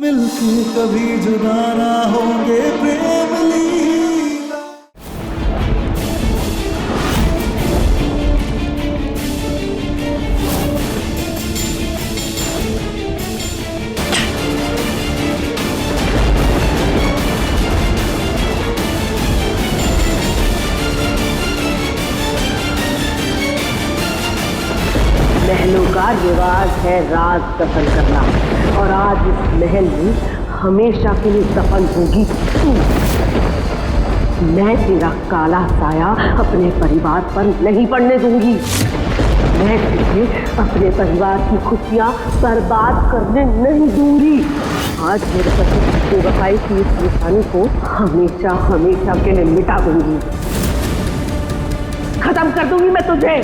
मिलके कभी जुदा ना होंगे प्रेम लीला। महलों का रिवाज है राज दफन करना, और आज इस महल में हमेशा के लिए दफन होगी तू। मैं तेरा काला साया अपने परिवार पर नहीं पड़ने दूंगी। मैं तुझे अपने परिवार की खुशियां बर्बाद करने नहीं दूंगी। आज मेरे पति बेवफाई की इस निशानी को हमेशा हमेशा के लिए मिटा दूंगी। खत्म कर दूंगी मैं तुझे।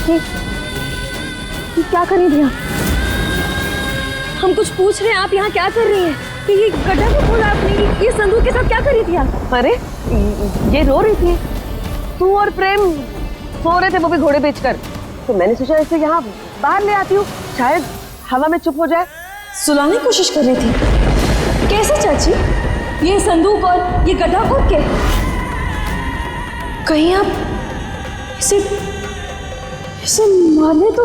ये क्या कर रही हैं? हम कुछ पूछ रहे हैं, आप यहाँ क्या कर रही हैं? कि ये गड्ढा को खोला आपने, ये संदूक के साथ क्या कर रही थी आप? अरे ये रो रही थी, तू और प्रेम सो रहे थे, वो भी घोड़े बेचकर। तो मैंने सोचा इसे यहाँ बाहर ले आती हूँ, शायद हवा में चुप हो जाए। सुलाने की कोशिश कर रही थी? कैसे चाची? ये संदूक और ये गड्ढा खोद के? कहीं आप इसे मारने तो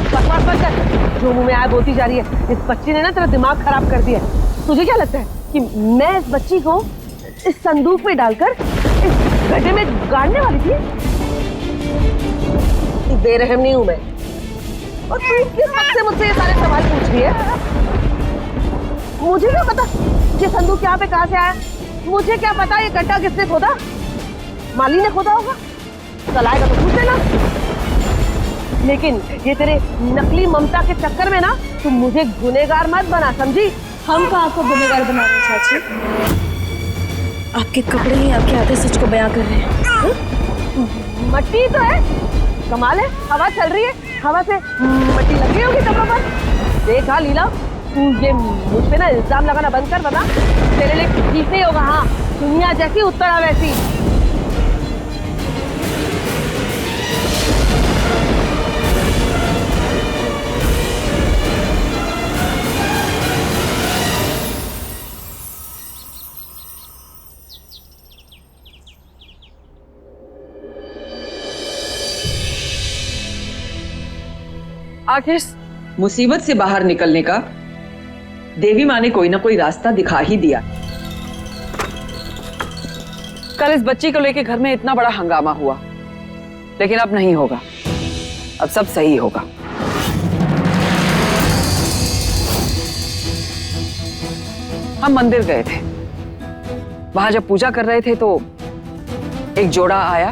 बकवास बंद कर, जो मुंह में आया बोलती जा रही है। इस बच्ची ने ना तेरा दिमाग खराब कर दिया। तुझे क्या लगता है कि मैं इस बच्ची को इस संदूक में डालकर इस गड्ढे में गाड़ने वाली थी? बेरहम नहीं हूं मैं। और तू किस हक से मुझसे ये सारे सवाल पूछ रही है? मुझे क्या पता ये संदूक यहाँ पे कहाँ से आया? मुझे क्या पता ये गड्ढा किसने खोदा? माली ने खोदा होगा। कल आएगा तो पूछ लेना। लेकिन ये तेरे नकली ममता के चक्कर में ना तुम मुझे गुनहगार मत बना, समझी? हम कहाँ आपको गुनहगार बना रहे हैं चाची? आपके कपड़े ही आपके आधे सच को बयां कर रहे हैं। मट्टी तो है, कमाल है, हवा चल रही है, हवा से मट्टी लगी होगी कपड़ों पर। देखा लीला, तू ये मुझ पे ना इल्जाम लगाना बंद कर, बता तेरे लिए ठीक नहीं होगा। हाँ, दुनिया जैसी उत्तरा वैसी। आखिर मुसीबत से बाहर निकलने का देवी माँ ने कोई ना कोई रास्ता दिखा ही दिया। कल इस बच्ची को लेकर घर में इतना बड़ा हंगामा हुआ, लेकिन अब नहीं होगा, अब सब सही होगा। हम मंदिर गए थे, वहां जब पूजा कर रहे थे तो एक जोड़ा आया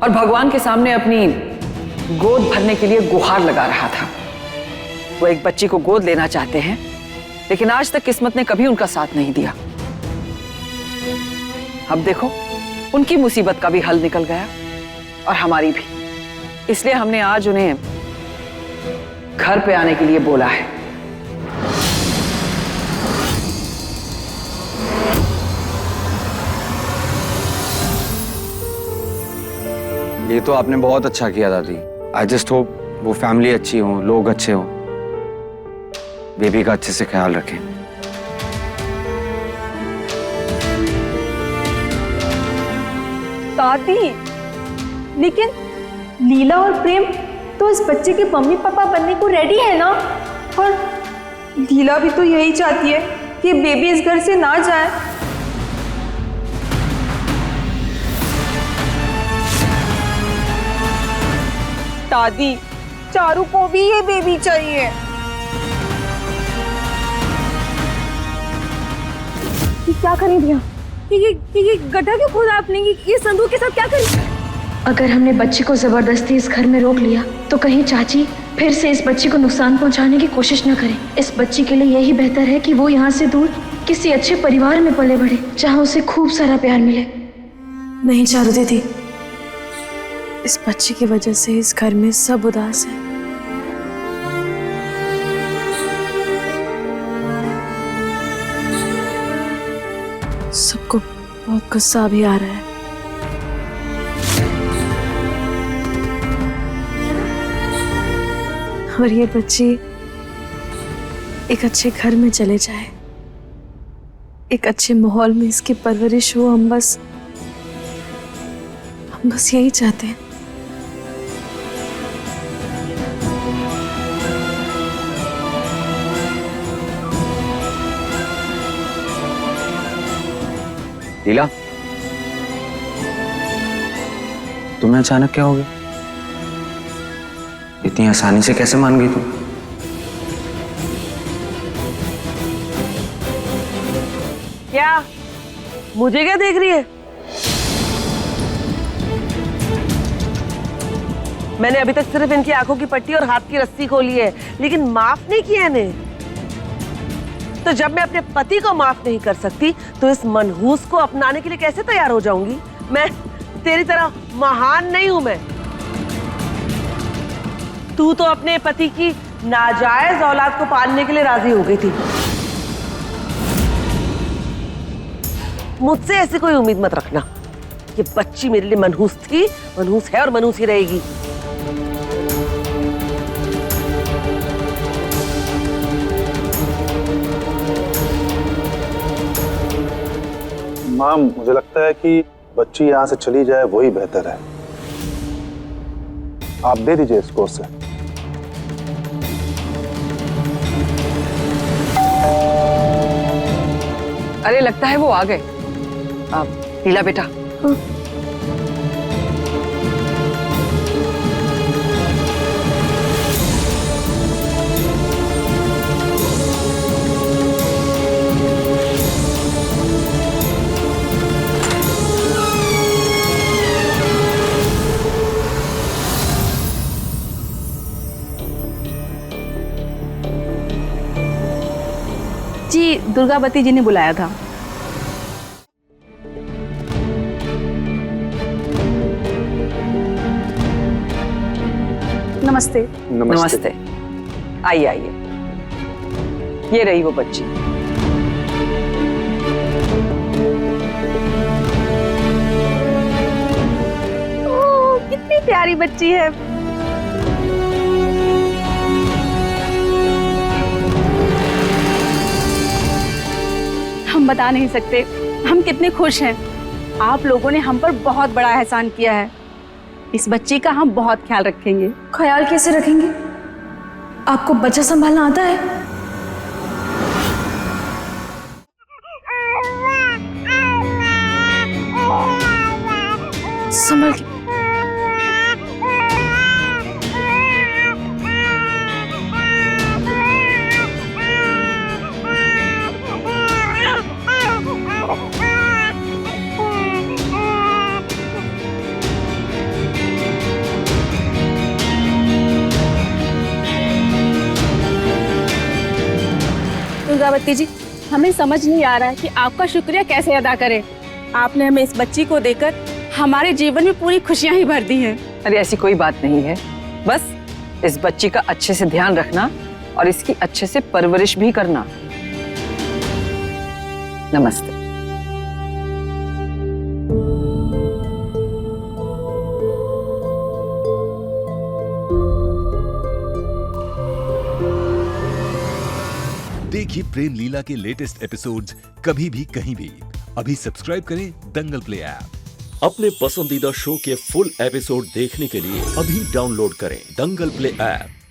और भगवान के सामने अपनी गोद भरने के लिए गुहार लगा रहा था। वो एक बच्ची को गोद लेना चाहते हैं, लेकिन आज तक किस्मत ने कभी उनका साथ नहीं दिया। अब देखो, उनकी मुसीबत का भी हल निकल गया और हमारी भी। इसलिए हमने आज उन्हें घर पे आने के लिए बोला है। ये तो आपने बहुत अच्छा किया दादी। आई जस्ट होप वो फैमिली अच्छी हो, लोग अच्छे हो, बेबी का अच्छे से ख्याल रखें। दादी, लेकिन लीला और प्रेम तो इस बच्चे के मम्मी पापा बनने को रेडी है ना? और लीला भी तो यही चाहती है कि बेबी इस घर से ना जाए। दादी, चारू को भी ये बेबी चाहिए। क्या करें भैया? ये गड्ढा क्यों खोदा आपने? ये संदूक के साथ क्या करें? अगर हमने बच्ची को जबरदस्ती इस घर में रोक लिया तो कहीं चाची फिर से इस बच्ची को नुकसान पहुंचाने की कोशिश न करें। इस बच्ची के लिए यही बेहतर है कि वो यहाँ से दूर किसी अच्छे परिवार में पले बढ़े जहाँ उसे खूब सारा प्यार मिले। नहीं चारू दीदी, इस बच्ची की वजह से इस घर में सब उदास है। सबको बहुत गुस्सा भी आ रहा है। और ये बच्ची एक अच्छे घर में चले जाए, एक अच्छे माहौल में इसकी परवरिश हो। हम बस यही चाहते हैं। लीला, तुम्हें अचानक क्या हो गया? इतनी आसानी से कैसे मान गई तुम? क्या मुझे क्या देख रही है? मैंने अभी तक सिर्फ इनकी आंखों की पट्टी और हाथ की रस्सी खोली है, लेकिन माफ नहीं किया इन्हें। तो जब मैं अपने पति को माफ नहीं कर सकती तो इस मनहूस को अपनाने के लिए कैसे तैयार हो जाऊंगी? मैं तेरी तरह महान नहीं हूं। मैं तू तो अपने पति की नाजायज औलाद को पालने के लिए राजी हो गई थी। मुझसे ऐसी कोई उम्मीद मत रखना। ये बच्ची मेरे लिए मनहूस थी, मनहूस है और मनहूस ही रहेगी। माँ, मुझे लगता है कि बच्ची यहाँ से चली जाए वही बेहतर है। आप दे दीजिए इसको उसे। अरे लगता है वो आ गए। लीला बेटा, जी, दुर्गावती जी ने बुलाया था। नमस्ते। नमस्ते। आइए आइए, ये रही वो बच्ची। ओह, कितनी प्यारी बच्ची है। हम बता नहीं सकते हम कितने खुश हैं। आप लोगों ने हम पर बहुत बड़ा एहसान किया है। इस बच्ची का हम बहुत ख्याल रखेंगे। ख्याल कैसे रखेंगे? आपको बच्चा संभालना आता है? संभल के। दुर्गावती जी, हमें समझ नहीं आ रहा है कि आपका शुक्रिया कैसे अदा करें। आपने हमें इस बच्ची को देकर हमारे जीवन में पूरी खुशियां ही भर दी हैं। अरे ऐसी कोई बात नहीं है, बस इस बच्ची का अच्छे से ध्यान रखना और इसकी अच्छे से परवरिश भी करना। नमस्ते। देखिए प्रेम लीला के लेटेस्ट एपिसोड्स कभी भी कहीं भी। अभी सब्सक्राइब करें दंगल प्ले ऐप। अपने पसंदीदा शो के फुल एपिसोड देखने के लिए अभी डाउनलोड करें दंगल प्ले ऐप।